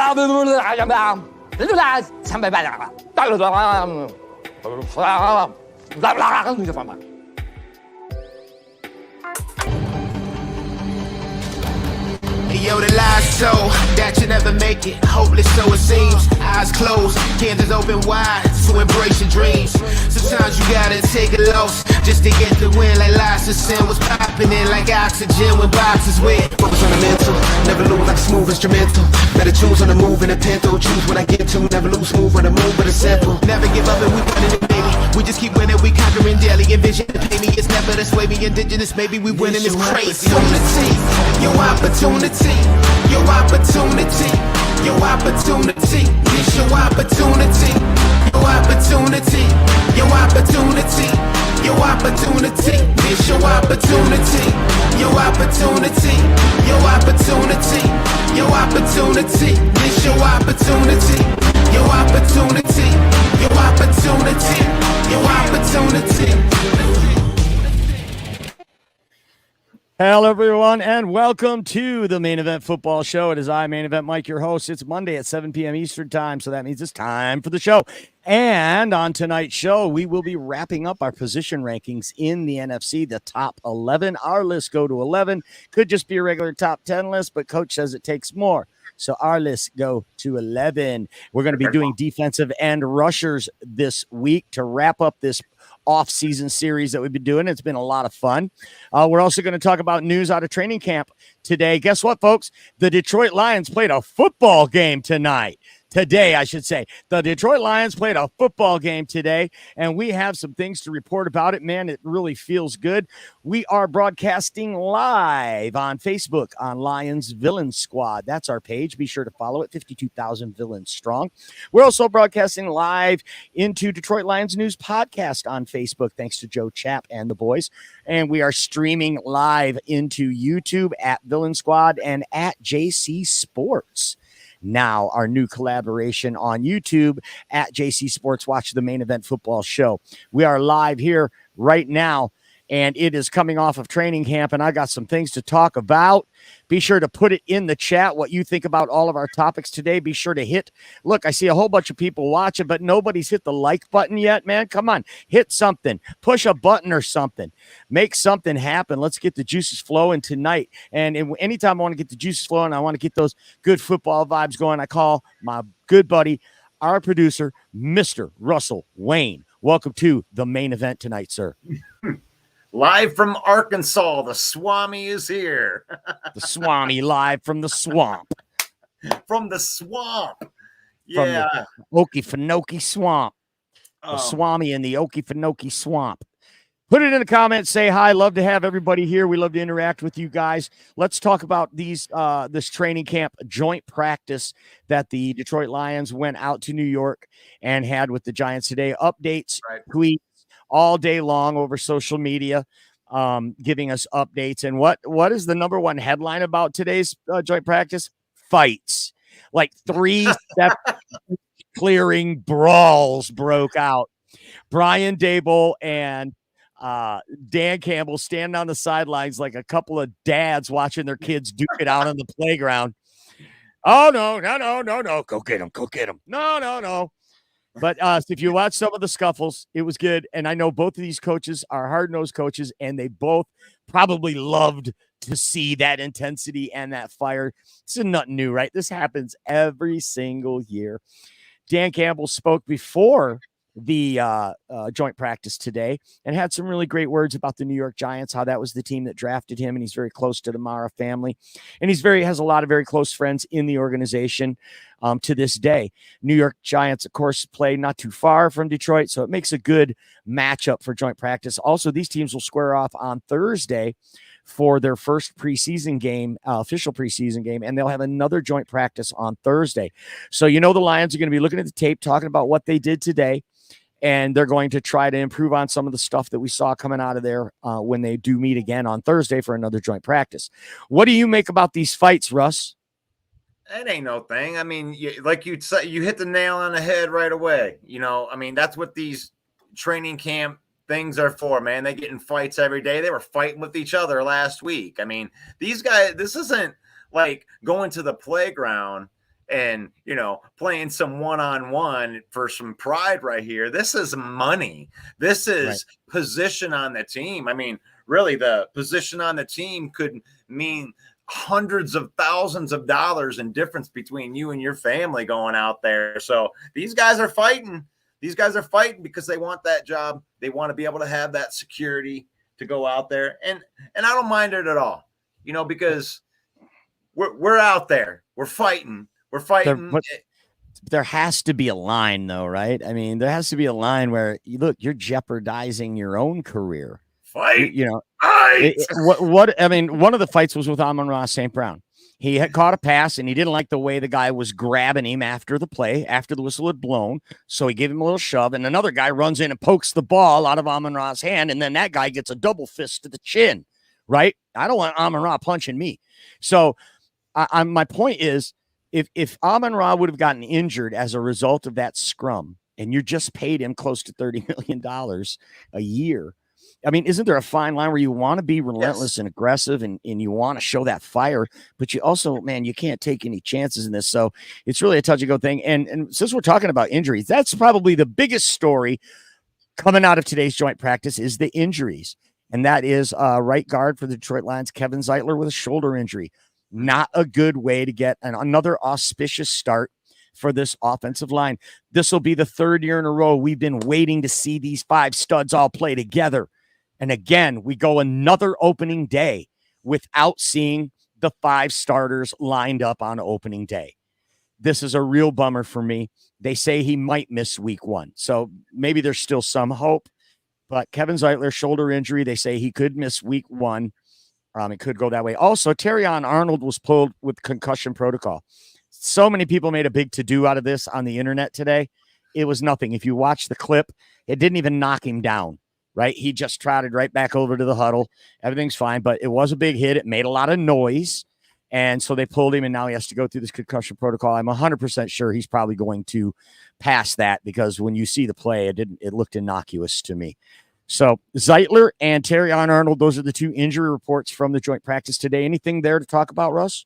Yo, the lies told that you never make it. Hopeless, so it seems. Eyes closed, candles open wide to embrace your dreams. Sometimes you gotta take a loss just to get the win. Like lots of sin was popping in like oxygen when boxes wet. Focus on the mental, never lose like a smooth instrumental. Better choose on the move in a pinto. Choose when I get to, never lose move on the move, but it's simple. Never give up and we winning it, baby. We just keep winning, we conquering daily. Envision the pay me, it's never this way. We indigenous, maybe we winning this crazy. Your opportunity, your opportunity, your opportunity. This your opportunity, your opportunity, your opportunity, your opportunity. This your opportunity, your opportunity, your opportunity, your opportunity. This your opportunity, your opportunity, your opportunity, your opportunity. Hello, everyone, and welcome to the Main Event Football Show. It is I, Main Event Mike, your host. It's Monday at 7 p.m. Eastern Time, so that means it's time for the show. And on tonight's show, we will be wrapping up our position rankings in the NFC, the top 11. Our lists go to 11. Could just be a regular top 10 list, but Coach says it takes more. So our lists go to 11. We're going to be doing defensive end rushers this week to wrap up this off-season series that we've been doing. It's been a lot of fun. We're also going to talk about news out of training camp today. Guess what, folks? The Detroit Lions played a football game tonight. Today, I should say. The Detroit Lions played a football game today, and we have some things to report about it. Man, it really feels good. We are broadcasting live on Facebook on Lions Villain Squad. That's our page. Be sure to follow it, 52,000 Villains Strong. We're also broadcasting live into Detroit Lions News Podcast on Facebook, thanks to Joe Chapp and the boys. And we are streaming live into YouTube at Villain Squad and at JC Sports. Now, our new collaboration on YouTube at JC Sports Watch the Main Event Football Show. We are live here right now, and it is coming off of training camp, and I got some things to talk about. Be sure to put it in the chat what you think about all of our topics today. Be sure to hit. Look, I see a whole bunch of people watching, but nobody's hit the like button yet, man. Come on, hit something. Push a button or something. Make something happen. Let's get the juices flowing tonight. And anytime I want to get the juices flowing, I want to get those good football vibes going, I call my good buddy, our producer, Mr. Russell Wayne. Welcome to the main event tonight, sir. Live from Arkansas, the Swami is here. The Swami live from the swamp. From the swamp. Yeah. From the Okefenokee swamp. The Swami in the Okefenokee swamp. Put it in the comments. Say hi. Love to have everybody here. We love to interact with you guys. Let's talk about this training camp joint practice that the Detroit Lions went out to New York and had with the Giants today. Updates, tweets, all day long over social media, giving us updates. And what is the number one headline about today's joint practice? Fights. Like 3 clearing brawls broke out. Brian Daboll and Dan Campbell standing on the sidelines like a couple of dads watching their kids duke it out on the playground. Oh, no. Go get him. No. But if you watch some of the scuffles, it was good. And I know both of these coaches are hard-nosed coaches, and they both probably loved to see that intensity and that fire. This is nothing new, right? This happens every single year. Dan Campbell spoke before the joint practice today and had some really great words about the New York Giants, how that was the team that drafted him, and he's very close to the Mara family, and has a lot of very close friends in the organization to this day. New York Giants, of course, play not too far from Detroit, so it makes a good matchup for joint practice. Also, these teams will square off on Thursday for their first preseason game, official preseason game, and they'll have another joint practice on Thursday. So the Lions are going to be looking at the tape, talking about what they did today, and they're going to try to improve on some of the stuff that we saw coming out of there when they do meet again on Thursday for another joint practice. What do you make about these fights, Russ? It ain't no thing. I mean, like you said, you hit the nail on the head right away. That's what these training camp things are for, man. They get in fights every day. They were fighting with each other last week. I mean, these guys, this isn't like going to the playground and, playing some one-on-one for some pride right here. This is money. This is position on the team. I mean, really, the position on the team could mean hundreds of thousands of dollars in difference between you and your family going out there. So these guys are fighting. These guys are fighting because they want that job. They want to be able to have that security to go out there. And I don't mind it at all, because we're out there. We're fighting. We're fighting. There has to be a line, though, right? I mean, there has to be a line where you're jeopardizing your own career. Fight. I mean, one of the fights was with Amon-Ra St. Brown. He had caught a pass and he didn't like the way the guy was grabbing him after the play, after the whistle had blown. So he gave him a little shove, and another guy runs in and pokes the ball out of Amon-Ra's hand, and then that guy gets a double fist to the chin, right? I don't want Amon-Ra punching me. So my point is, if Amon-Ra would have gotten injured as a result of that scrum, and you just paid him close to $30 million a year, I mean, isn't there a fine line where you want to be relentless and aggressive and you want to show that fire, but you also, man, you can't take any chances in this. So it's really a touch and go thing. And since we're talking about injuries, that's probably the biggest story coming out of today's joint practice is the injuries. And that is right guard for the Detroit Lions, Kevin Zeitler, with a shoulder injury. Not a good way to get another auspicious start for this offensive line. This will be the third year in a row we've been waiting to see these five studs all play together. And again, we go another opening day without seeing the five starters lined up on opening day. This is a real bummer for me. They say he might miss week 1. So maybe there's still some hope. But Kevin Zeitler, shoulder injury, they say he could miss week 1. It could go that way. Also, Terrion Arnold was pulled with concussion protocol. So many people made a big to-do out of this on the internet today. It was nothing. If you watch the clip, it didn't even knock him down. Right? He just trotted right back over to the huddle. Everything's fine, but it was a big hit. It made a lot of noise. And so they pulled him, and now he has to go through this concussion protocol. I'm 100% sure he's probably going to pass that because when you see the play, it looked innocuous to me. So Zeitler and Terrion Arnold, those are the two injury reports from the joint practice today. Anything there to talk about, Russ?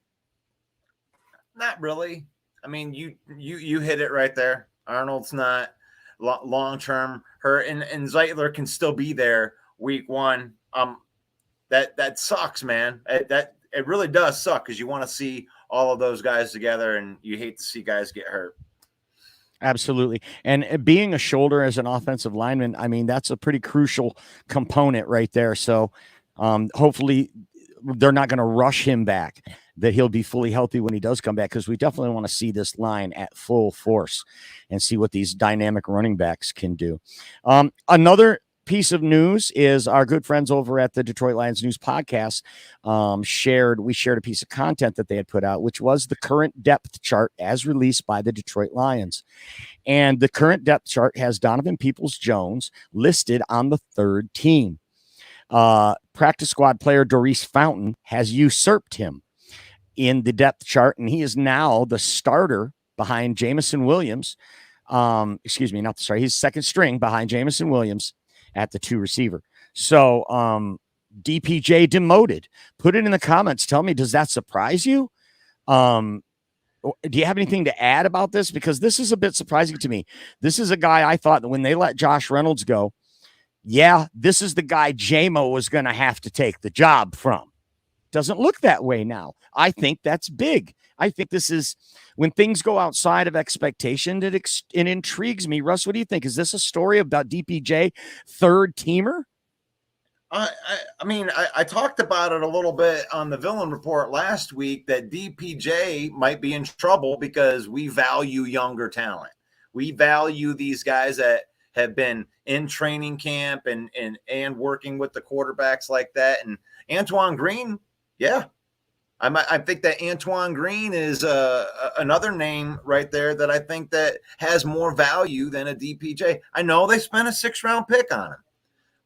Not really. I mean, you hit it right there. Arnold's not long-term hurt, and Zeitler can still be there week 1. That sucks, man. It really does suck because you want to see all of those guys together, and you hate to see guys get hurt. Absolutely. And being a shoulder as an offensive lineman, I mean, that's a pretty crucial component right there. So hopefully they're not going to rush him back, that he'll be fully healthy when he does come back, because we definitely want to see this line at full force and see what these dynamic running backs can do. Another piece of news is our good friends over at the Detroit Lions News Podcast shared a piece of content that they had put out, which was the current depth chart as released by the Detroit Lions. And the current depth chart has Donovan Peoples-Jones listed on the 3rd team. Practice squad player Doris Fountain has usurped him in the depth chart, and he is now the starter behind Jamison Williams. He's second string behind Jamison Williams at the 2 receiver. So DPJ demoted. Put it in the comments. Tell me, does that surprise you? Do you have anything to add about this? Because this is a bit surprising to me. This is a guy I thought that when they let Josh Reynolds go, this is the guy JMO was going to have to take the job from. Doesn't look that way now. I think that's big. I think this is when things go outside of expectation, it intrigues me. Russ, what do you think? Is this a story about DPJ, 3rd teamer? I talked about it a little bit on the Villain Report last week that DPJ might be in trouble because we value younger talent. We value these guys that have been in training camp and working with the quarterbacks like that. And Antoine Green, I think that Antoine Green is another name right there that I think that has more value than a DPJ. I know they spent a 6th-round pick on him,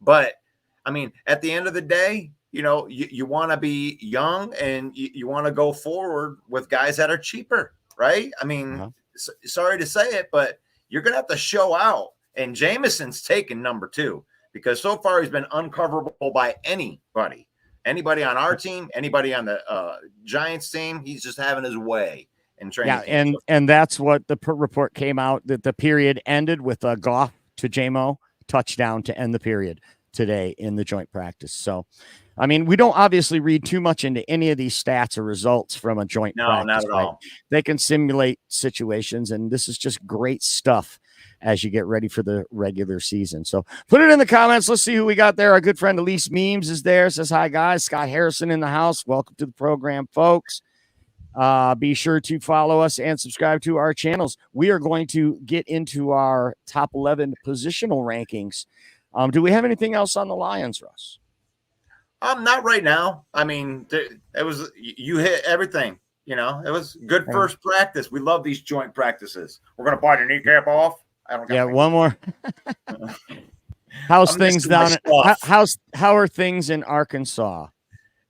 but I mean, at the end of the day, you want to be young and you want to go forward with guys that are cheaper, right? I mean, sorry to say it, but you're going to have to show out. And Jamison's taken number 2 because so far he's been uncoverable by anybody on our team, anybody on the Giants team. He's just having his way. in training Yeah, camp. and that's what the report came out, that the period ended with a Goff to JMO touchdown to end the period today in the joint practice. So, I mean, we don't obviously read too much into any of these stats or results from a joint No, practice. not at all. They can simulate situations, and this is just great stuff as you get ready for the regular season. So put it in the comments. Let's see who we got there. Our good friend Elise Memes is there. Says, hi, guys. Scott Harrison in the house. Welcome to the program, folks. Be sure to follow us and subscribe to our channels. We are going to get into our top 11 positional rankings. Do we have anything else on the Lions, Russ? Not right now. I mean, it was, you hit everything. You know, it was good first practice. We love these joint practices. We're gonna bite your kneecap off. I don't. Yeah, one more. How's things down? How are things in Arkansas?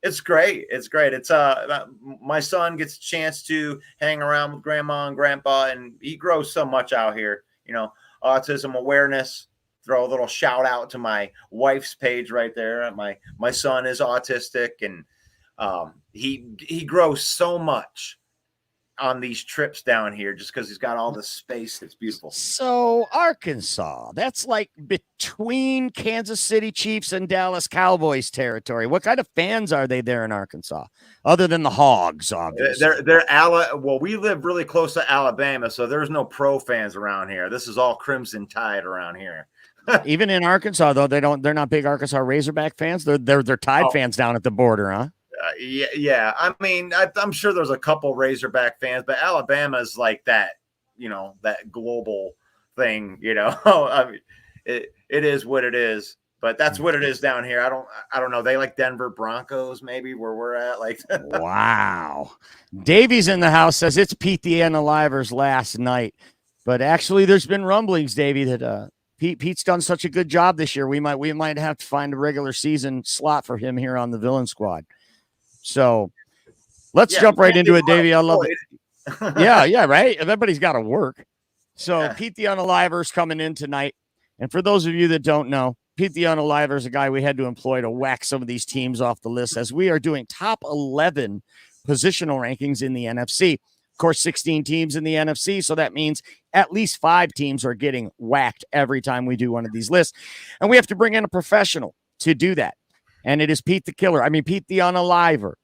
It's great. It's great. It's my son gets a chance to hang around with grandma and grandpa, and he grows so much out here. You know, autism awareness. Throw a little shout out to my wife's page right there. My son is autistic, and he grows so much on these trips down here just because he's got all this space. It's beautiful. So Arkansas, that's like between Kansas City Chiefs and Dallas Cowboys territory. What kind of fans are they there in Arkansas, other than the Hogs? Obviously, well, we live really close to Alabama, so there's no pro fans around here. This is all Crimson Tide around here. Even in Arkansas, though, they're not big Arkansas Razorback fans. They're Tide fans down at the border, huh? Yeah. I mean, I'm sure there's a couple Razorback fans, but Alabama's like that, you know, that global thing, you know. I mean, it is what it is, but that's what it is down here. I don't know. They like Denver Broncos, maybe where we're at. Like, wow. Davey's in the house, says it's Pete the Analyver's last night, but actually, there's been rumblings, Davey, that Pete's done such a good job this year. We might have to find a regular season slot for him here on the Villain Squad. So let's jump right into it, Davey. I love it. Yeah, right. Everybody's got to work. So Pete the Unaliver's coming in tonight. And for those of you that don't know, Pete the Unaliver is a guy we had to employ to whack some of these teams off the list as we are doing top 11 positional rankings in the NFC. Of course, 16 teams in the NFC. So that means at least 5 teams are getting whacked every time we do one of these lists. And we have to bring in a professional to do that. And it is Pete the Killer. I mean, Pete the Unaliver.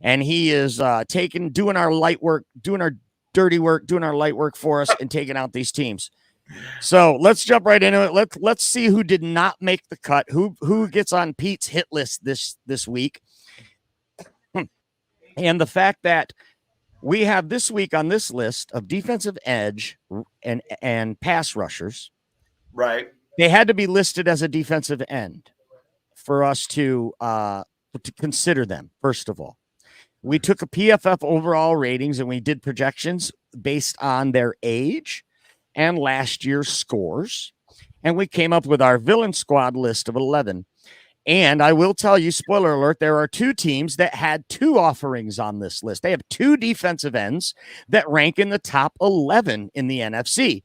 And he is doing our light work, doing our dirty work, doing our light work for us and taking out these teams. So let's jump right into it. Let's see who did not make the cut, who gets on Pete's hit list this week. And the fact that we have this week on this list of defensive edge and pass rushers. Right. They had to be listed as a defensive end for us to consider them, first of all. We took a PFF overall ratings and we did projections based on their age and last year's scores. And we came up with our Villain Squad list of 11. And I will tell you, spoiler alert, there are 2 teams that had 2 offerings on this list. They have 2 defensive ends that rank in the top 11 in the NFC.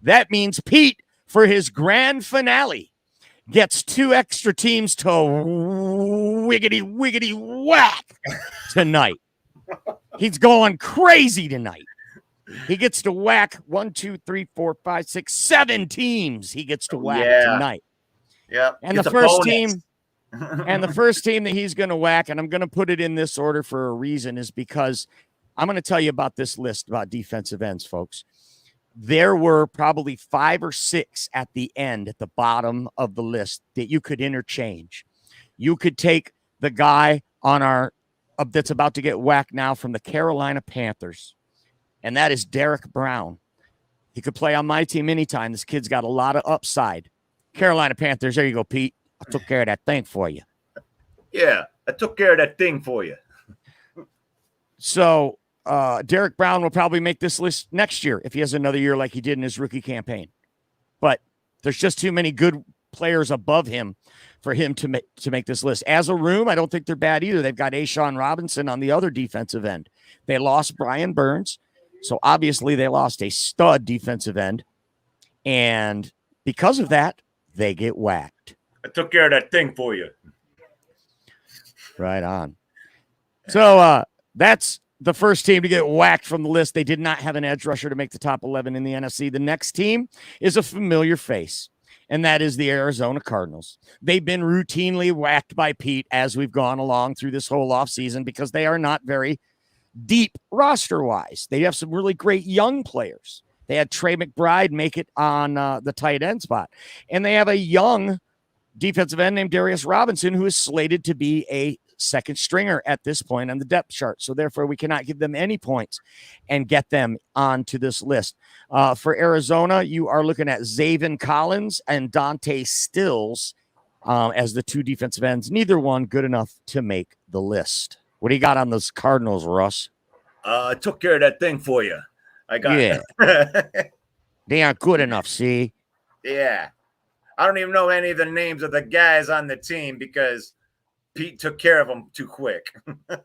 That means Pete, for his grand finale, gets 2 extra teams to wiggity whack tonight. He's going crazy tonight. He gets to whack 1, 2, 3, 4, 5, 6, 7 teams. He gets to whack tonight. Yeah. And the first team that he's going to whack, and I'm going to put it in this order for a reason, is because I'm going to tell you about this list about defensive ends, folks. There were probably 5 or 6 at the end, at the bottom of the list that you could interchange. You could take the guy on our that's about to get whacked now from the Carolina Panthers, and that is Derek Brown. He could play on my team anytime. This kid's got a lot of upside. Carolina Panthers, there you go, Pete. I took care of that thing for you. Yeah, I took care of that thing for you. So Derek Brown will probably make this list next year if he has another year like he did in his rookie campaign. But there's just too many good players above him for him to make this list. As a room, I don't think they're bad either. They've got Ashawn Robinson on the other defensive end. They lost Brian Burns, so obviously they lost a stud defensive end. And because of that, they get whacked. I took care of that thing for you. Right on. So that's the first team to get whacked from the list. They did not have an edge rusher to make the top 11 in the NFC. The next team is a familiar face, and that is the Arizona Cardinals. They've been routinely whacked by Pete as we've gone along through this whole offseason because they are not very deep roster-wise. They have some really great young players. They had Trey McBride make it on the tight end spot, and they have a young defensive end named Darius Robinson who is slated to be a second stringer at this point on the depth chart. So therefore we cannot give them any points and get them onto this list. For Arizona, you are looking at Zaven Collins and Dante Stills as the two defensive ends. Neither one good enough to make the list. What do you got on those Cardinals, Russ? I took care of that thing for you. I got it. They aren't good enough, see? Yeah. I don't even know any of the names of the guys on the team because Pete took care of them too quick. Our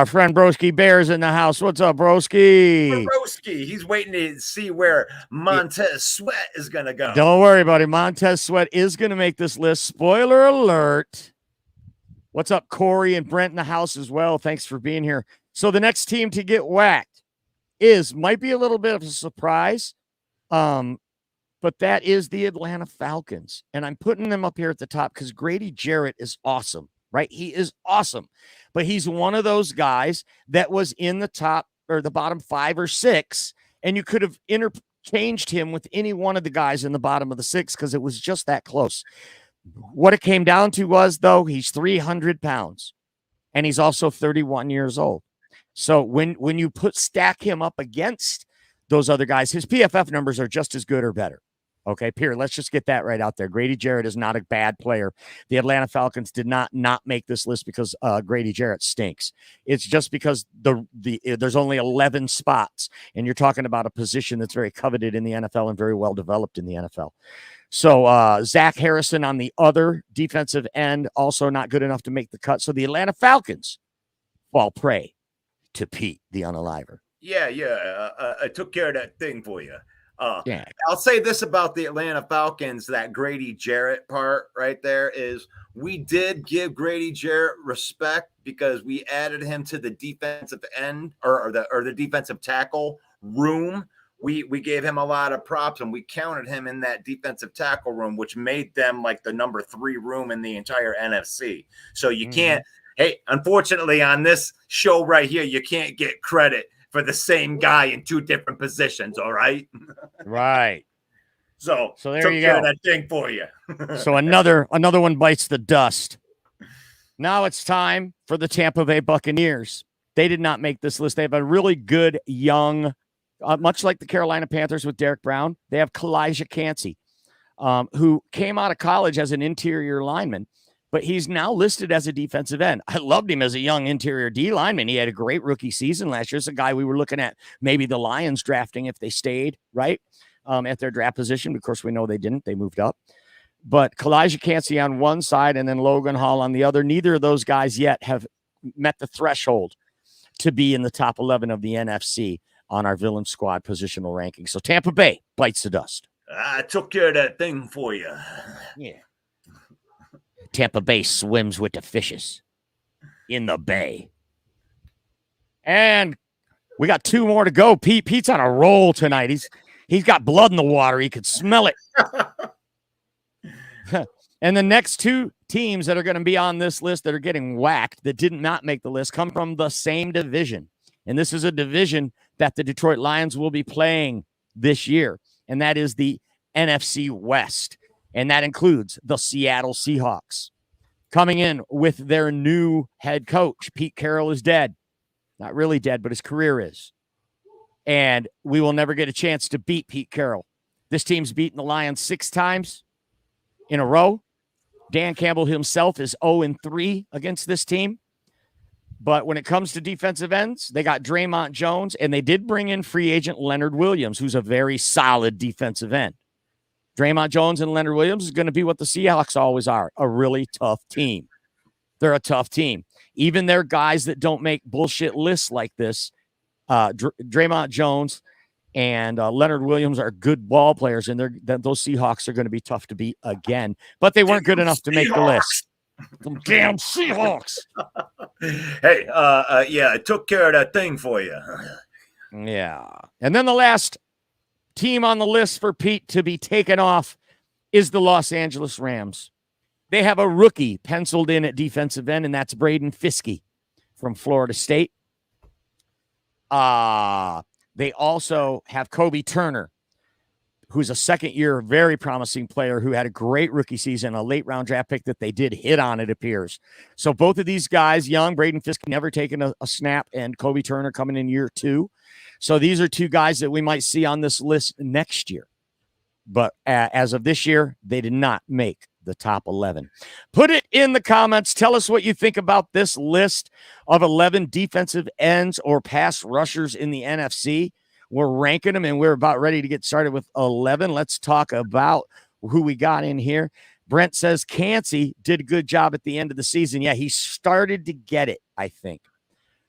friend Broski Bear's in the house. What's up, Broski? Broski, he's waiting to see where Montez Sweat is going to go. Don't worry, buddy. Montez Sweat is going to make this list. Spoiler alert. What's up, Corey and Brent in the house as well? Thanks for being here. So the next team to get whacked might be a little bit of a surprise. But that is the Atlanta Falcons. And I'm putting them up here at the top because Grady Jarrett is awesome, right? He is awesome. But he's one of those guys that was in the top or the bottom 5 or 6, and you could have interchanged him with any one of the guys in the bottom of the 6 because it was just that close. What it came down to was, though, he's 300 pounds, and he's also 31 years old. So when you stack him up against those other guys, his PFF numbers are just as good or better. Okay, period. Let's just get that right out there. Grady Jarrett is not a bad player. The Atlanta Falcons did not make this list because Grady Jarrett stinks. It's just because there's only 11 spots, and you're talking about a position that's very coveted in the NFL and very well developed in the NFL. So Zach Harrison on the other defensive end, also not good enough to make the cut. So the Atlanta Falcons fall prey to Pete, the unaliver. Yeah. I took care of that thing for you. Yeah. I'll say this about the Atlanta Falcons, that Grady Jarrett part right there is we did give Grady Jarrett respect because we added him to the defensive end or the defensive tackle room. We gave him a lot of props and we counted him in that defensive tackle room, which made them like the number 3 room in the entire NFC. So you can't, unfortunately on this show right here, you can't get credit for the same guy in 2 different positions, all right? Right. So there you go. That thing for you. So another one bites the dust. Now it's time for the Tampa Bay Buccaneers. They did not make this list. They have a really good young, much like the Carolina Panthers with Derek Brown, they have Kalijah Kancey, who came out of college as an interior lineman, but he's now listed as a defensive end. I loved him as a young interior D lineman. He had a great rookie season last year. It's a guy we were looking at maybe the Lions drafting if they stayed, right, at their draft position. Of course, we know they didn't. They moved up. But Kalijah Kancey on one side and then Logan Hall on the other. Neither of those guys yet have met the threshold to be in the top 11 of the NFC on our Villain Squad positional ranking. So Tampa Bay bites the dust. I took care of that thing for you. Yeah. Tampa Bay swims with the fishes in the bay. And we got 2 more to go. Pete's on a roll tonight. He's got blood in the water. He could smell it. And the next 2 teams that are going to be on this list that are getting whacked, that did not make the list, come from the same division. And this is a division that the Detroit Lions will be playing this year. And that is the NFC West. And that includes the Seattle Seahawks. Coming in with their new head coach, Pete Carroll is dead. Not really dead, but his career is. And we will never get a chance to beat Pete Carroll. This team's beaten the Lions 6 times in a row. Dan Campbell himself is 0-3 against this team. But when it comes to defensive ends, they got Draymond Jones, and they did bring in free agent Leonard Williams, who's a very solid defensive end. Draymond Jones and Leonard Williams is going to be what the Seahawks always are, a really tough team. They're a tough team. Even their guys that don't make bullshit lists like this, Draymond Jones and Leonard Williams are good ball players, and those Seahawks are going to be tough to beat again. But they weren't good enough to make the list. Them damn Seahawks. Hey, yeah, I took care of that thing for you. Yeah. And then the last team on the list for Pete to be taken off is the Los Angeles Rams. They have a rookie penciled in at defensive end, and that's Braden Fiske from Florida State. They also have Kobe Turner, who's a second-year, very promising player who had a great rookie season, a late-round draft pick that they did hit on, it appears. So both of these guys, young, Braden Fiske never taken a snap, and Kobe Turner coming in year 2. So these are two guys that we might see on this list next year. But as of this year, they did not make the top 11. Put it in the comments. Tell us what you think about this list of 11 defensive ends or pass rushers in the NFC. We're ranking them, and we're about ready to get started with 11. Let's talk about who we got in here. Brent says Cansey did a good job at the end of the season. Yeah, he started to get it, I think.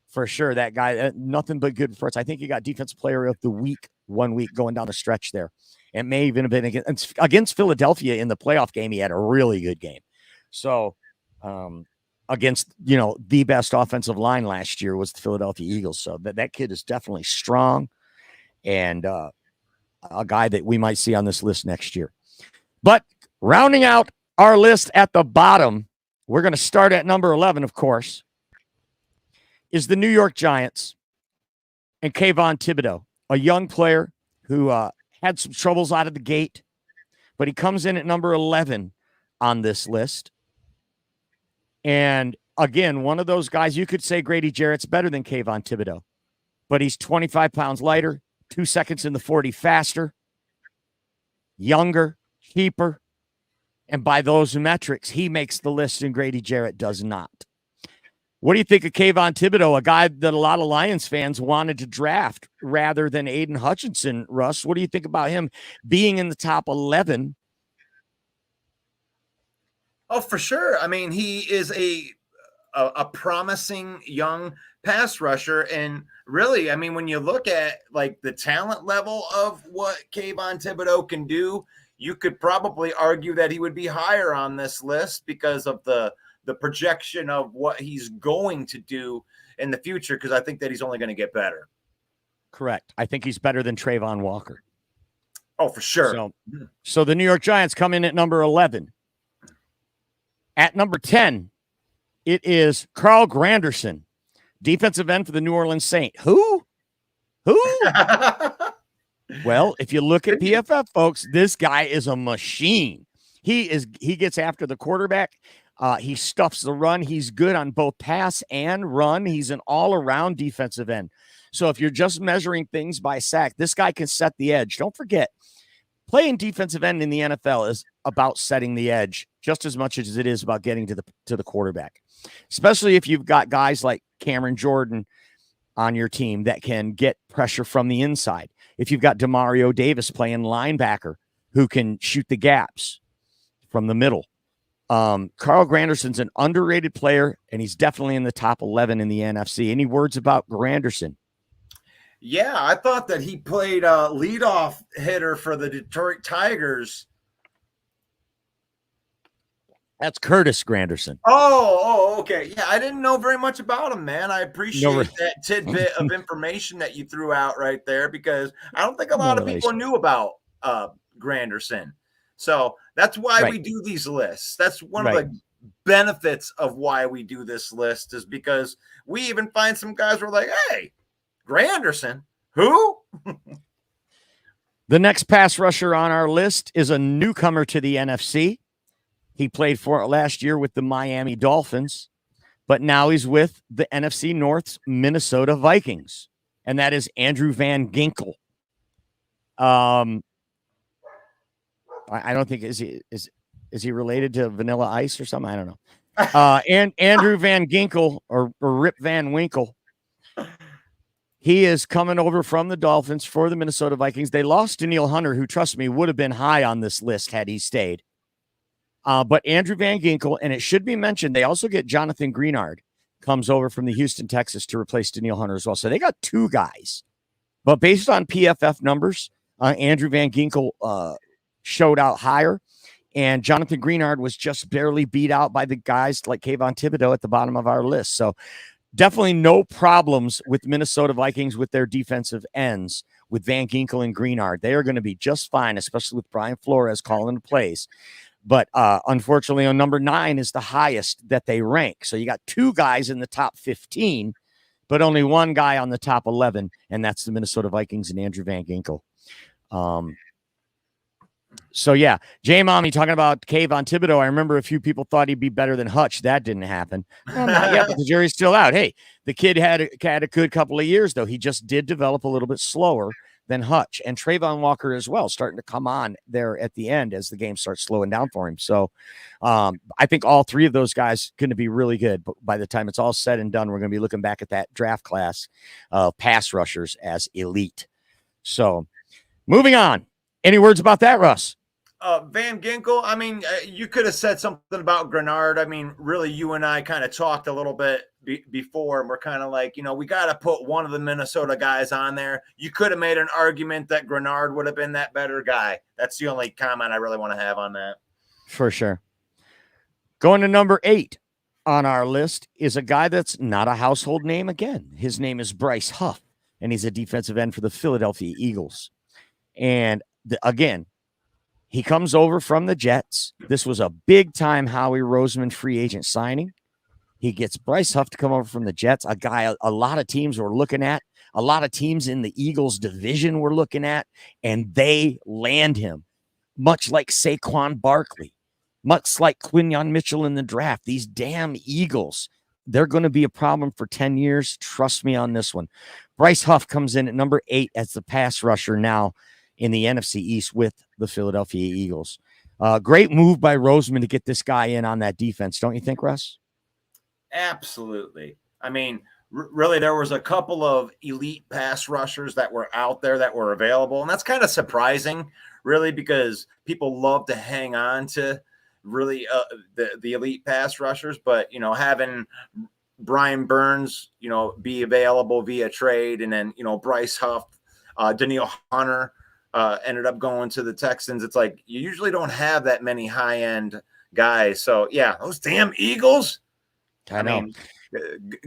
For sure, that guy, nothing but good reports. I think he got Defensive Player of the Week 1 week going down the stretch there. It may even have been against Philadelphia in the playoff game. He had a really good game. So against, the best offensive line last year was the Philadelphia Eagles. So that kid is definitely strong and a guy that we might see on this list next year. But rounding out our list at the bottom, we're going to start at number 11, of course, is the New York Giants and Kayvon Thibodeau, a young player who had some troubles out of the gate, but he comes in at number 11 on this list. And again, one of those guys, you could say Grady Jarrett's better than Kayvon Thibodeau, but he's 25 pounds lighter, 2 seconds in the 40 faster, younger, cheaper. And by those metrics, he makes the list and Grady Jarrett does not. What do you think of Kayvon Thibodeau, a guy that a lot of Lions fans wanted to draft rather than Aiden Hutchinson, Russ? What do you think about him being in the top 11? Oh, for sure. I mean, he is a promising young pass rusher. And really, I mean, when you look at like the talent level of what Kayvon Thibodeau can do, you could probably argue that he would be higher on this list because of the projection of what he's going to do in the future, because I think that he's only going to get better. Correct. I think he's better than Trayvon Walker. Oh, for sure. So the New York Giants come in at number 11. At number 10, it is Carl Granderson, defensive end for the New Orleans Saints. Who? Well, if you look at PFF, folks, this guy is a machine. He gets after the quarterback. He stuffs the run. He's good on both pass and run. He's an all-around defensive end. So if you're just measuring things by sack, this guy can set the edge. Don't forget, playing defensive end in the NFL is about setting the edge just as much as it is about getting to the quarterback, especially if you've got guys like Cameron Jordan on your team that can get pressure from the inside. If you've got Demario Davis playing linebacker who can shoot the gaps from the middle. Carl Granderson's an underrated player, and he's definitely in the top 11 in the NFC. Any words about Granderson? Yeah, I thought that he played leadoff hitter for the Detroit Tigers. That's Curtis Granderson. Oh, okay. Yeah, I didn't know very much about him, man. I appreciate that tidbit of information that you threw out right there, because I don't think a lot of people knew about Granderson. So that's why we do these lists. That's one of the benefits of why we do this list, is because we even find some guys who are like, hey, Granderson, who? The next pass rusher on our list is a newcomer to the NFC. He played for it last year with the Miami Dolphins, but now he's with the NFC North's Minnesota Vikings, and that is Andrew Van Ginkel. I don't think is he related to Vanilla Ice or something? I don't know. And Andrew Van Ginkel or Rip Van Winkle. He is coming over from the Dolphins for the Minnesota Vikings. They lost Danielle Hunter, who, trust me, would have been high on this list had he stayed. But Andrew Van Ginkel, and it should be mentioned, they also get Jonathan Greenard, comes over from the Houston Texans to replace Danielle Hunter as well. So they got two guys. But based on PFF numbers, Andrew Van Ginkel showed out higher. And Jonathan Greenard was just barely beat out by the guys like Kayvon Thibodeau at the bottom of our list. So definitely no problems with Minnesota Vikings with their defensive ends with Van Ginkel and Greenard. They are going to be just fine, especially with Brian Flores calling the plays. But unfortunately, on number 9 is the highest that they rank. So you got 2 guys in the top 15, but only 1 guy on the top 11, and that's the Minnesota Vikings and Andrew Van Ginkel. So, yeah, J-Mommy talking about Kayvon Thibodeau. I remember a few people thought he'd be better than Hutch. That didn't happen. Well, not yet, but the jury's still out. Hey, the kid had a good couple of years, though. He just did develop a little bit slower than Hutch. And Trayvon Walker as well, starting to come on there at the end as the game starts slowing down for him. So I think all 3 of those guys going to be really good. But by the time it's all said and done, we're going to be looking back at that draft class of pass rushers as elite. So moving on. Any words about that, Russ? Van Ginkel, I mean, you could have said something about Grenard. I mean, really, you and I kind of talked a little bit before, and we're kind of like, we got to put one of the Minnesota guys on there. You could have made an argument that Grenard would have been that better guy. That's the only comment I really want to have on that. For sure. Going to number 8 on our list is a guy that's not a household name again. His name is Bryce Huff, and he's a defensive end for the Philadelphia Eagles. And again, he comes over from the Jets. This was a big-time Howie Roseman free agent signing. He gets Bryce Huff to come over from the Jets, a guy a lot of teams were looking at, a lot of teams in the Eagles division were looking at, and they land him, much like Saquon Barkley, much like Quinyon Mitchell in the draft. These damn Eagles, they're going to be a problem for 10 years. Trust me on this one. Bryce Huff comes in at number 8 as the pass rusher now in the NFC East with the Philadelphia Eagles. Great move by Roseman to get this guy in on that defense. Don't you think, Russ? Absolutely. I mean, really, there was a couple of elite pass rushers that were out there that were available. And that's kind of surprising, really, because people love to hang on to really the elite pass rushers. But, having Brian Burns, be available via trade, and then, Bryce Huff, Daniil Hunter, ended up going to the Texans. It's like you usually don't have that many high-end guys. So, yeah, those damn Eagles. I mean,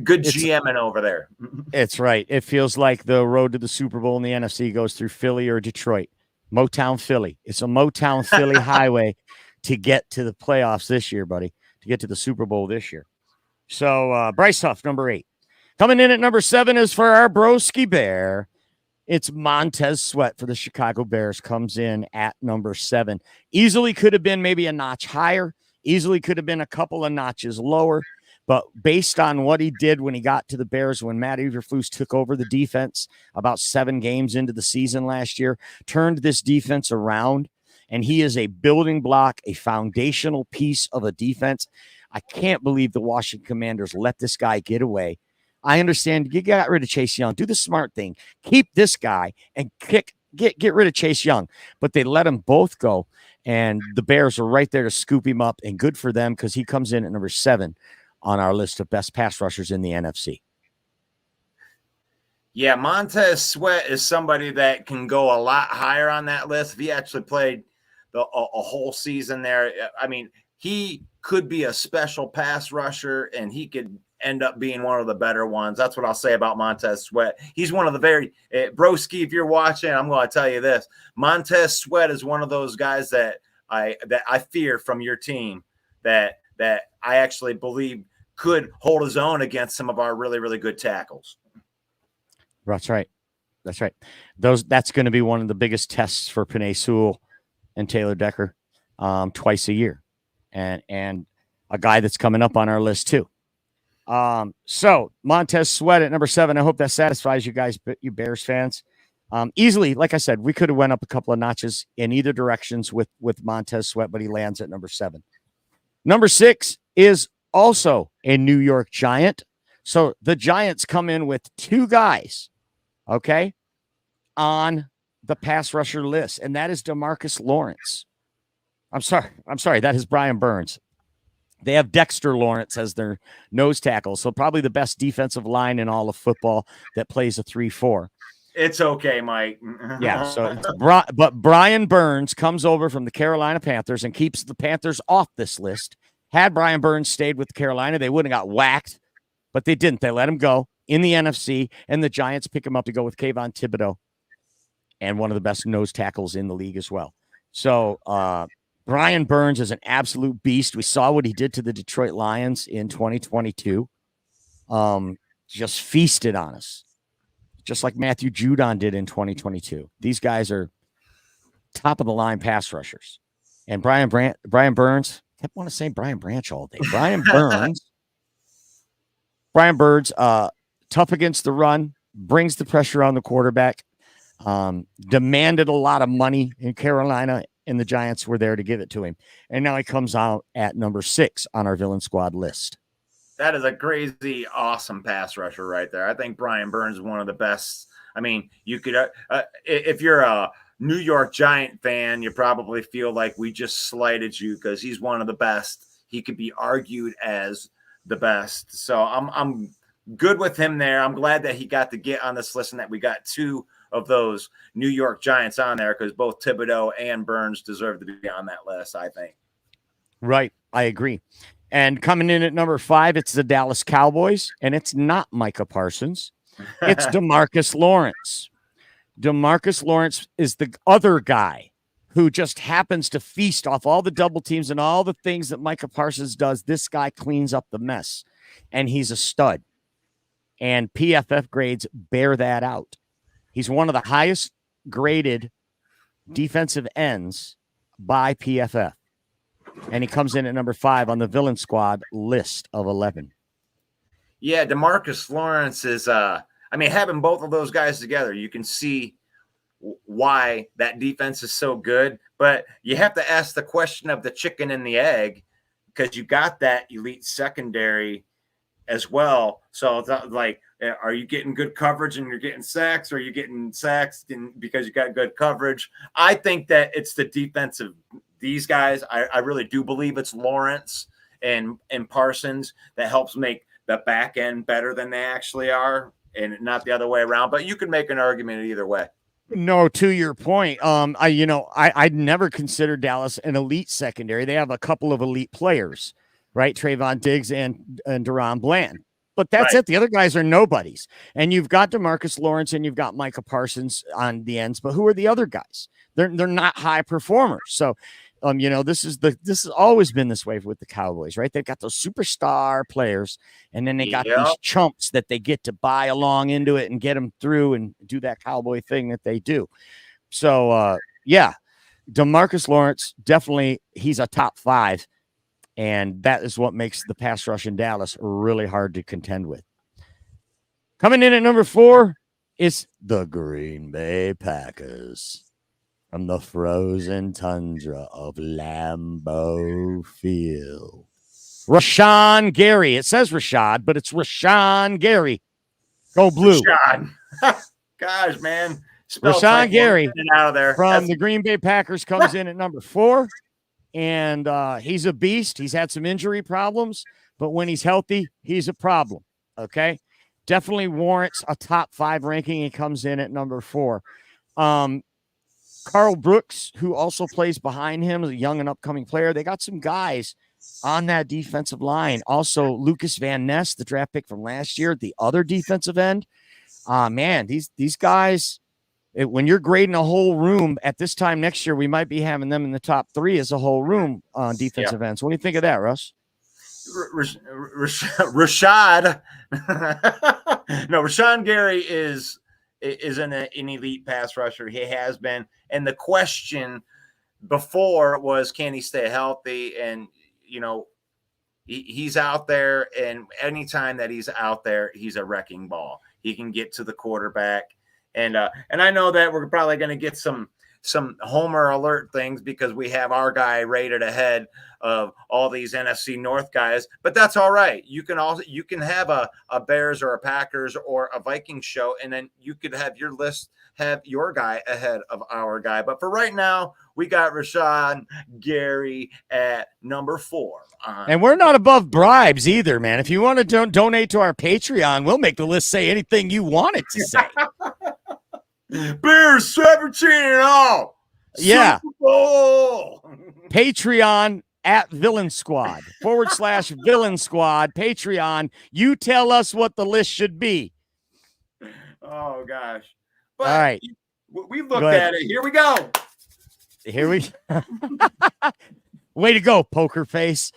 good GMing over there. It's right. It feels like the road to the Super Bowl in the NFC goes through Philly or Detroit. Motown Philly. It's a Motown Philly highway to get to the playoffs this year, buddy, to get to the Super Bowl this year. So Bryce Huff, number 8. Coming in at number 7 is for our broski bear. It's Montez Sweat for the Chicago Bears, comes in at number 7. Easily could have been maybe a notch higher. Easily could have been a couple of notches lower. But based on what he did when he got to the Bears, when Matt Eberflus took over the defense about 7 games into the season last year, turned this defense around, and he is a building block, a foundational piece of a defense. I can't believe the Washington Commanders let this guy get away. I understand you got rid of Chase Young. Do the smart thing. Keep this guy and get rid of Chase Young. But they let them both go, and the Bears are right there to scoop him up, and good for them because he comes in at number 7 on our list of best pass rushers in the NFC. Yeah, Montez Sweat is somebody that can go a lot higher on that list. If he actually played a whole season there, I mean, he could be a special pass rusher, and he could end up being one of the better ones. That's what I'll say about Montez Sweat. He's one of the very broski. If you're watching, I'm going to tell you this: Montez Sweat is one of those guys that I fear from your team that I actually believe could hold his own against some of our really, really good tackles. That's right. That's right. That's going to be one of the biggest tests for Penei Sewell and Taylor Decker twice a year, and a guy that's coming up on our list too. So Montez Sweat at number 7. I hope that satisfies you guys, you Bears fans. Easily, like I said, we could have went up a couple of notches in either directions with Montez Sweat, but he lands at number 7. Number 6 is also a New York Giant. So the Giants come in with 2 guys, okay, on the pass rusher list, and that is DeMarcus Lawrence. I'm sorry, that is Brian Burns. They have Dexter Lawrence as their nose tackle, so probably the best defensive line in all of football that plays a 3-4. It's okay, Mike. Yeah, so it's but Brian Burns comes over from the Carolina Panthers and keeps the Panthers off this list. Had Brian Burns stayed with Carolina, they wouldn't have got whacked, but they didn't. They let him go in the NFC, and the Giants pick him up to go with Kayvon Thibodeau, and one of the best nose tackles in the league as well. So Brian Burns is an absolute beast. We saw what he did to the Detroit Lions in 2022. Just feasted on us, just like Matthew Judon did in 2022. These guys are top of the line pass rushers. And Brian Burns, I kept wanting to say Brian Branch all day. Brian Burns, tough against the run, brings the pressure on the quarterback, demanded a lot of money in Carolina, and the Giants were there to give it to him. And now he comes out at number 6 on our villain squad list. That is a crazy, awesome pass rusher right there. I think Brian Burns is one of the best. I mean, you could, if you're a New York Giant fan, you probably feel like we just slighted you because he's one of the best. He could be argued as the best. So I'm good with him there. I'm glad that he got to get on this list and that we got 2 of those New York Giants on there because both Thibodeau and Burns deserve to be on that list, I think. Right. I agree. And coming in at number 5, it's the Dallas Cowboys, and it's not Micah Parsons. It's DeMarcus Lawrence. DeMarcus Lawrence is the other guy who just happens to feast off all the double teams and all the things that Micah Parsons does. This guy cleans up the mess, and he's a stud. And PFF grades bear that out. He's one of the highest graded defensive ends by PFF. And he comes in at number 5 on the villain squad list of 11. Yeah, DeMarcus Lawrence is, having both of those guys together, you can see why that defense is so good. But you have to ask the question of the chicken and the egg because you got that elite secondary as well. So it's not like, are you getting good coverage and you're getting sacks, or are you getting sacks because you got good coverage? I think that it's the defensive. These guys, I really do believe it's Lawrence and Parsons that helps make the back end better than they actually are, and not the other way around. But you can make an argument either way. No, to your point, I'd never considered Dallas an elite secondary. They have a couple of elite players, right? Trayvon Diggs and Deron Bland. But that's right. It. The other guys are nobodies. And you've got DeMarcus Lawrence and you've got Micah Parsons on the ends. But who are the other guys? They're not high performers. So, this has always been this way with the Cowboys, right? They've got those superstar players, and then they got these chumps that they get to buy along into it and get them through and do that Cowboy thing that they do. So, DeMarcus Lawrence, definitely, he's a top 5. And that is what makes the pass rush in Dallas really hard to contend with. Coming in at number 4 is the Green Bay Packers from the frozen tundra of Lambeau Field. Rashawn Gary. It says Rashad, but it's Rashawn Gary. Go blue. Rashawn. Gosh, man. Rashawn Gary out of there. From the Green Bay Packers comes in at number 4. And he's a beast. He's had some injury problems, but when he's healthy, he's a problem. Okay. Definitely warrants a top 5 ranking. He comes in at number 4. Carl Brooks, who also plays behind him, is a young and upcoming player. They got some guys on that defensive line. Also, Lucas Van Ness, the draft pick from last year, the other defensive end. Man, these guys, when you're grading a whole room at this time next year, we might be having them in the top 3 as a whole room on defensive ends. What do you think of that, Russ? Rashad. No, Rashawn Gary is an elite pass rusher. He has been. And the question before was, can he stay healthy? And, he's out there. And anytime that he's out there, he's a wrecking ball. He can get to the quarterback. And I know that we're probably going to get some Homer alert things because we have our guy rated ahead of all these NFC North guys, but that's all right. You can have a Bears or a Packers or a Vikings show, and then you could have your list have your guy ahead of our guy. But for right now, we got Rashawn Gary at number 4. And we're not above bribes either, man. If you want to donate to our Patreon, we'll make the list say anything you want it to say. Bears 17-0. Yeah. Super Bowl. Patreon at Villain Squad /Villain Squad. Patreon. You tell us what the list should be. Oh, gosh. But all right. We looked at it. Here we go. Here we Way to go, poker face.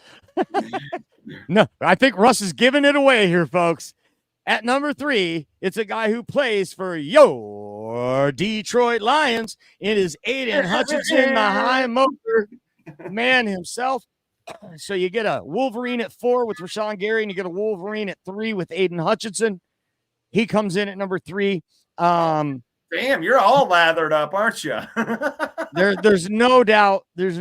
No, I think Russ is giving it away here, folks. At number 3, it's a guy who plays for your Detroit Lions. It is Aiden Hutchinson, the high motor man himself. So you get a Wolverine at 4 with Rashawn Gary, and you get a Wolverine at 3 with Aiden Hutchinson. He comes in at number 3. Damn, you're all lathered up, aren't you? There's no doubt. There's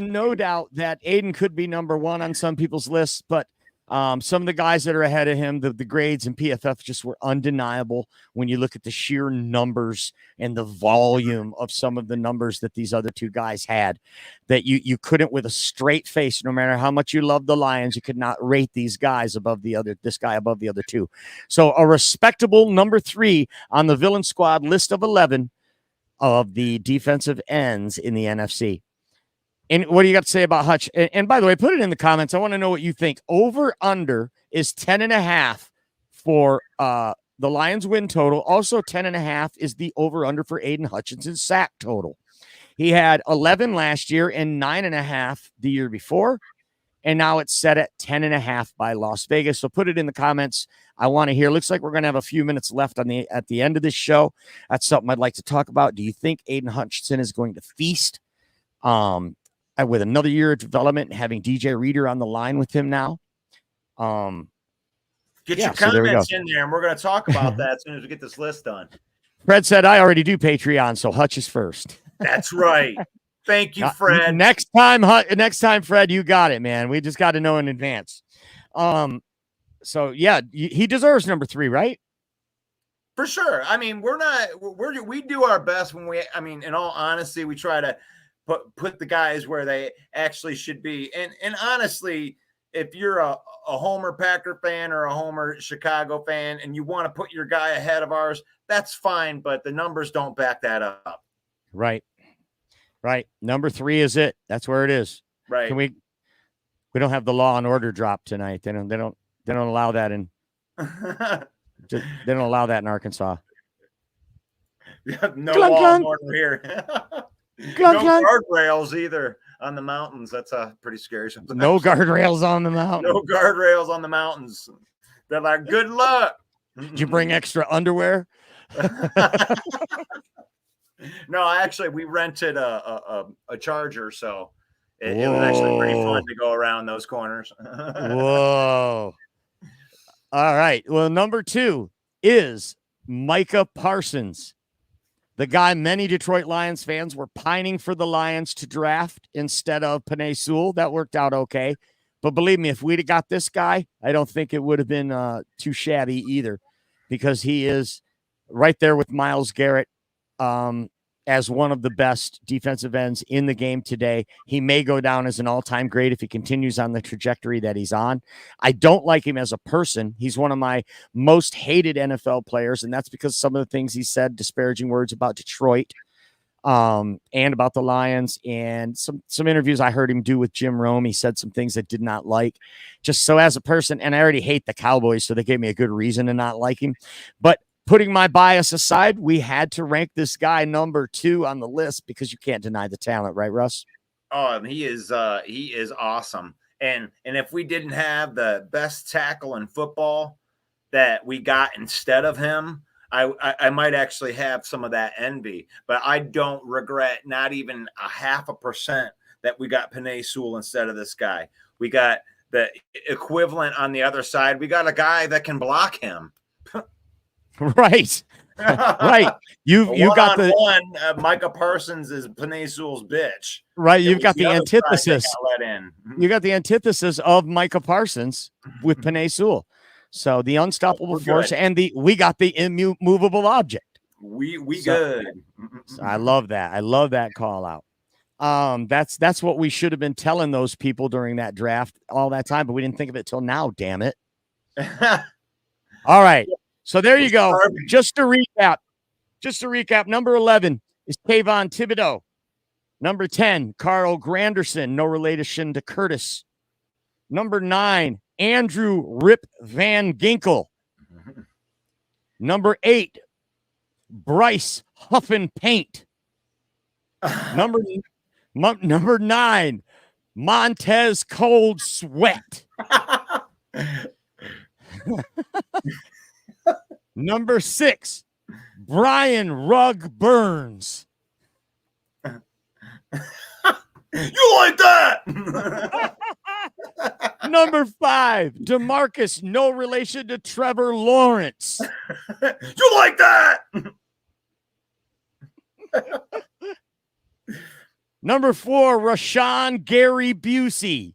no doubt that Aiden could be number 1 on some people's lists, but some of the guys that are ahead of him, the grades in PFF just were undeniable when you look at the sheer numbers and the volume of some of the numbers that these other 2 guys had, that you couldn't, with a straight face, no matter how much you love the Lions, you could not rate these guys above this guy above the other 2. So a respectable number 3 on the Villain Squad list of 11 of the defensive ends in the NFC. And what do you got to say about Hutch? And by the way, put it in the comments. I want to know what you think. Over under is 10.5 for the Lions win total. Also 10.5 is the over under for Aiden Hutchinson's sack total. He had 11 last year and 9.5 the year before. And now it's set at 10.5 by Las Vegas. So put it in the comments. I want to hear. Looks like we're going to have a few minutes left at the end of this show. That's something I'd like to talk about. Do you think Aiden Hutchinson is going to feast? With another year of development, having DJ Reader on the line with him now. Get your comments in there, and we're going to talk about that as soon as we get this list done. Fred said, I already do Patreon, so Hutch is first. That's right. Thank you, Fred. Next time, Fred, you got it, man. We just got to know in advance. So, yeah, he deserves number 3, right? For sure. I mean, we do our best in all honesty, we try to put the guys where they actually should be. And honestly, if you're a Homer Packer fan or a Homer Chicago fan and you want to put your guy ahead of ours, that's fine, but the numbers don't back that up. Right. Number 3 is it. That's where it is. Right. We don't have the Law and Order drop tonight. They don't allow that in they don't allow that in Arkansas. No Law and Order here. No guardrails either on the mountains. That's pretty scary sometimes. No guardrails on the mountain. No guardrails on the mountains. They're like, good luck. Did you bring extra underwear? No, actually, we rented a Charger, so it was actually pretty fun to go around those corners. Whoa. All right. Well, number 2 is Micah Parsons. The guy many Detroit Lions fans were pining for the Lions to draft instead of Penei Sewell. That worked out okay. But believe me, if we'd have got this guy, I don't think it would have been too shabby either, because he is right there with Myles Garrett as one of the best defensive ends in the game today. He may go down as an all-time great if he continues on the trajectory that he's on. I don't like him as a person. He's one of my most hated NFL players, and that's because some of the things he said, disparaging words about Detroit and about the Lions, and some interviews I heard him do with Jim Rome. He said some things I did not like. Just so as a person, and I already hate the Cowboys, so they gave me a good reason to not like him. But putting my bias aside, we had to rank this guy number 2 on the list because you can't deny the talent, right, Russ? Oh, he is awesome. And if we didn't have the best tackle in football that we got instead of him, I might actually have some of that envy. But I don't regret not even 0.5% that we got Penei Sewell instead of this guy. We got the equivalent on the other side. We got a guy that can block him. Right. You got the one. Micah Parsons is Penei Sewell's bitch. Right. You've got the antithesis. Let in. You got the antithesis of Micah Parsons with Penei Sewell. So the unstoppable force, and we got the immovable object. We good. So I love that. I love that call out. That's what we should have been telling those people during that draft all that time, but we didn't think of it till now. Damn it. All right. So there you go. Just to recap, Just to recap, number 11 is Kayvon Thibodeau. Number 10, Carl Granderson, no relation to Curtis. Number 9, Andrew Rip Van Ginkel. Number 8, Bryce Huffin Paint. Number 9, Montez Cold Sweat. Number 6, Brian Rugg Burns. You like that? Number 5, DeMarcus, no relation to Trevor Lawrence. You like that? Number 4, Rashawn Gary Busey.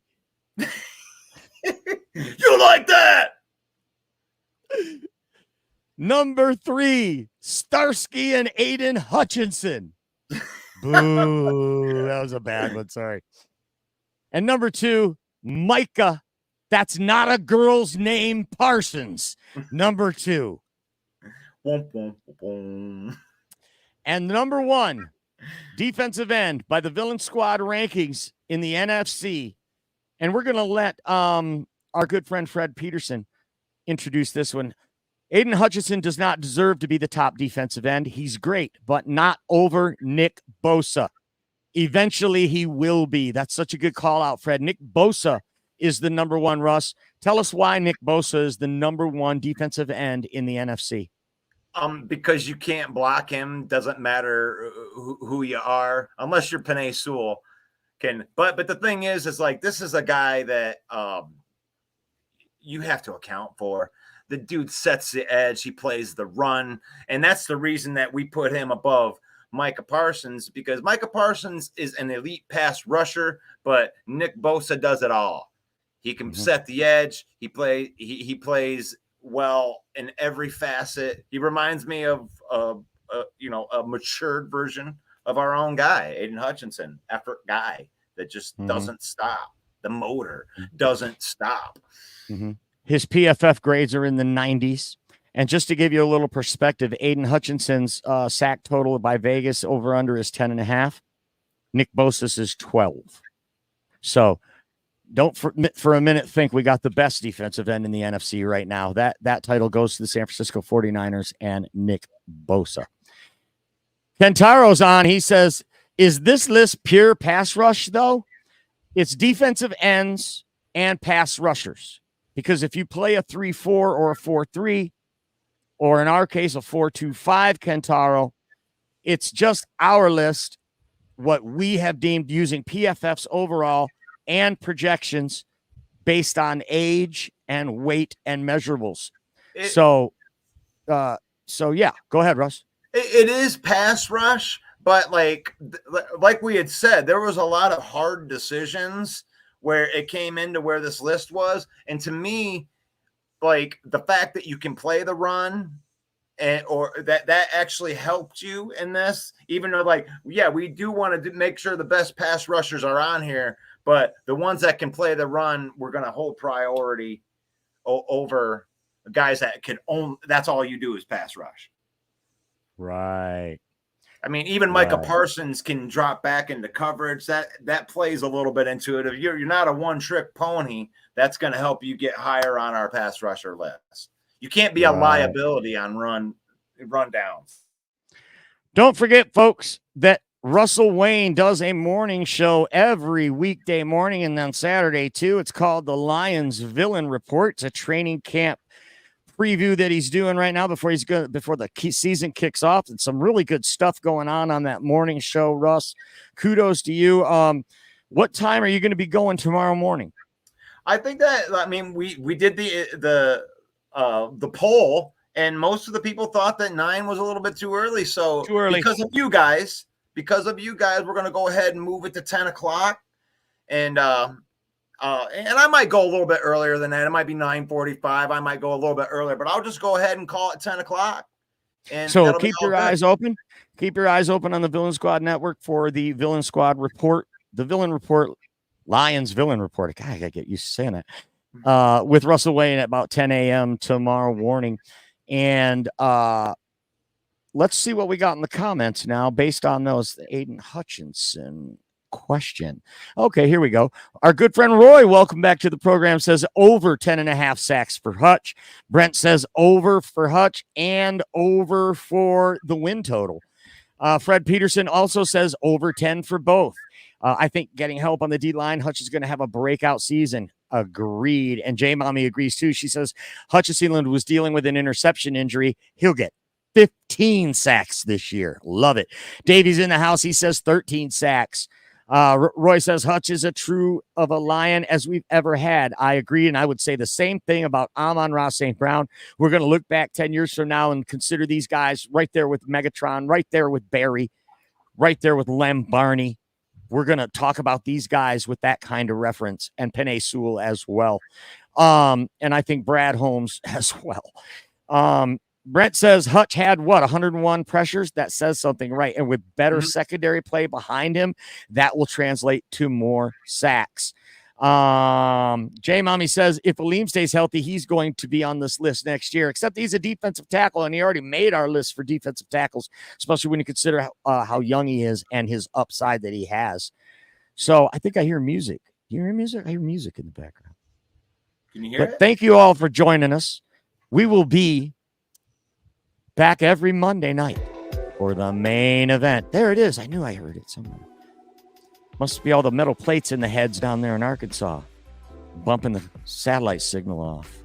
You like that? Number 3, Starsky and Aiden Hutchinson. Boo. That was a bad one. Sorry. And number 2, Micah. That's not a girl's name, Parsons. Number 2. And number 1, defensive end by the Villain Squad rankings in the NFC. And we're going to let our good friend Fred Peterson introduce this one. Aiden Hutchinson does not deserve to be the top defensive end. He's great, but not over Nick Bosa. Eventually, he will be. That's such a good call out, Fred. Nick Bosa is the number 1, Russ. Tell us why Nick Bosa is the number 1 defensive end in the NFC. Because you can't block him. Doesn't matter who you are, unless you're Penei Sewell. But the thing is like this is a guy that you have to account for. The dude sets the edge. He plays the run. And that's the reason that we put him above Micah Parsons, because Micah Parsons is an elite pass rusher, but Nick Bosa does it all. He can set the edge. He plays well in every facet. He reminds me of a matured version of our own guy, Aiden Hutchinson, effort guy that just doesn't stop. The motor doesn't stop. His PFF grades are in the 90s. And just to give you a little perspective, Aiden Hutchinson's sack total by Vegas over under is 10.5. Nick Bosa's is 12. So don't for a minute think we got the best defensive end in the NFC right now. That title goes to the San Francisco 49ers and Nick Bosa. Kentaro's on. He says, is this list pure pass rush, though? It's defensive ends and pass rushers. Because if you play a 3-4 or a 4-3, or in our case, a 4-2-5, Kentaro, it's just our list, what we have deemed using PFF's overall and projections based on age and weight and measurables. So yeah, go ahead, Russ. It is pass rush, but like we had said, there was a lot of hard decisions where it came into where this list was. And to me, like the fact that you can play the run or that actually helped you in this, even though we do want to make sure the best pass rushers are on here, but the ones that can play the run, we're going to hold priority over guys that can own. That's all you do is pass rush. Right. I mean, even Micah Parsons can drop back into coverage. That plays a little bit into it. If you're not a one-trick pony, that's going to help you get higher on our pass rusher list. You can't be a liability on run downs. Don't forget, folks, that Russell Wayne does a morning show every weekday morning and then Saturday too. It's called the Lions Villain Report. It's a training camp preview that he's doing right now before the season kicks off, and some really good stuff going on that morning show. Russ, kudos to you. What time are you going to be going tomorrow morning? I think we did the poll, and most of the people thought that 9 was a little bit too early. So because of you guys, we're going to go ahead and move it to 10 o'clock. And I might go a little bit earlier than that. It might be 9:45. I might go a little bit earlier, but I'll just go ahead and call it 10 o'clock. And so keep your eyes open. Keep your eyes open on the Villain Squad Network for the Villain Squad Report, the Villain Report, Lions Villain Report. God, I got to get used to saying that. With Russell Wayne at about 10 a.m. tomorrow morning. And let's see what we got in the comments now based on those Aiden Hutchinson question. Okay, here we go. Our good friend Roy, welcome back to the program, says over 10.5 sacks for Hutch. Brent says over for Hutch and over for the win total. Fred Peterson also says over 10 for both. I think getting help on the D-line, Hutch is going to have a breakout season. Agreed. And J Mommy agrees too. She says Hutchinson was dealing with an interception injury. He'll get 15 sacks this year. Love it. Davey's in the house. He says 13 sacks. Roy says Hutch is a true of a lion as we've ever had. I agree, and I would say the same thing about Amon-Ra St. Brown. We're going to look back 10 years from now and consider these guys right there with Megatron, right there with Barry, right there with Lem Barney. We're going to talk about these guys with that kind of reference, and Penei Sewell as well. And I think Brad Holmes as well. Brent says Hutch had 101 pressures. That says something, right? And with better secondary play behind him, that will translate to more sacks. J Mommy says if Aleem stays healthy, he's going to be on this list next year, except he's a defensive tackle, and he already made our list for defensive tackles, especially when you consider how young he is and his upside that he has. So I think I hear music. Do you hear music? I hear music in the background. Can you hear it? Thank you all for joining us. We will be back every Monday night for the main event. There it is. I knew I heard it somewhere. Must be all the metal plates in the heads down there in Arkansas, bumping the satellite signal off.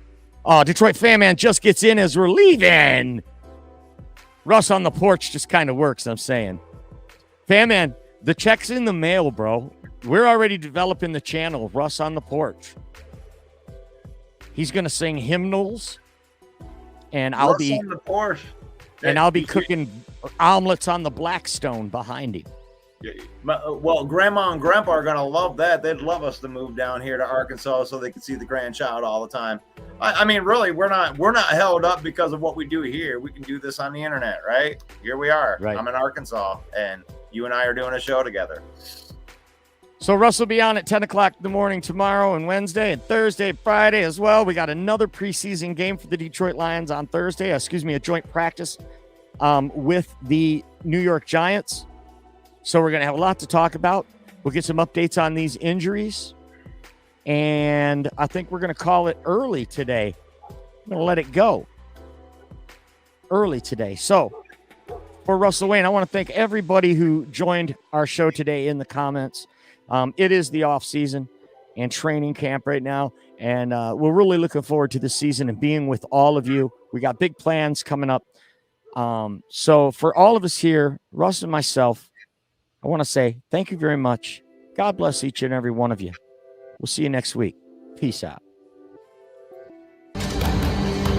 Oh, Detroit Fan Man just gets in as we're leaving. Russ on the porch just kind of works, I'm saying. Fan Man, the check's in the mail, bro. We're already developing the channel, Russ on the porch. He's going to sing hymnals, and I'll be on the porch. And I'll be cooking omelets on the Blackstone behind him. Well, Grandma and Grandpa are going to love that. They'd love us to move down here to Arkansas so they can see the grandchild all the time. I mean, really, we're not held up because of what we do here. We can do this on the internet, right? Here we are. Right. I'm in Arkansas, and you and I are doing a show together. So Russ will be on at 10 o'clock in the morning tomorrow and Wednesday and Thursday, Friday as well. We got another preseason game for the Detroit Lions on Thursday. A joint practice with the New York Giants. So we're going to have a lot to talk about. We'll get some updates on these injuries. And I think we're going to call it early today. I'm going to let it go early today. So for Russell Wayne, I want to thank everybody who joined our show today in the comments. It is the off season and training camp right now. And we're really looking forward to this season and being with all of you. We got big plans coming up. So for all of us here, Russ and myself, I want to say thank you very much. God bless each and every one of you. We'll see you next week. Peace out.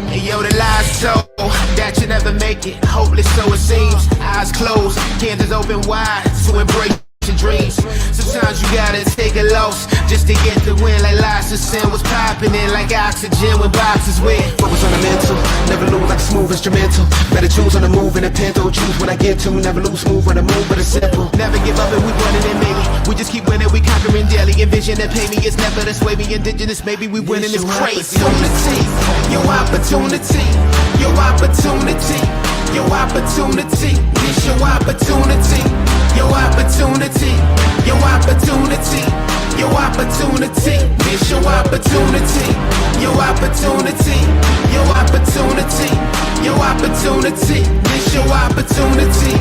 Hey, yo, the lies so that you never make it. Hopeless, so it seems. Eyes closed, candles open wide to embrace your dreams. Sometimes you gotta take a loss just to get the win. Like lies to sin was popping in like oxygen when boxes win. Focus on the mental, never lose like a smooth instrumental. Better choose on the move in a pinto. Choose when I get to, never lose smooth when I move, but it's simple. Never give up and we running it maybe. We just keep winning, we conquering daily. Envision and pay me, it's never the sway me. Indigenous, maybe we winning this crazy. Your opportunity, your opportunity, your opportunity, this your opportunity, your opportunity, your opportunity, your opportunity, this your opportunity, your opportunity, your opportunity, your opportunity, this your opportunity.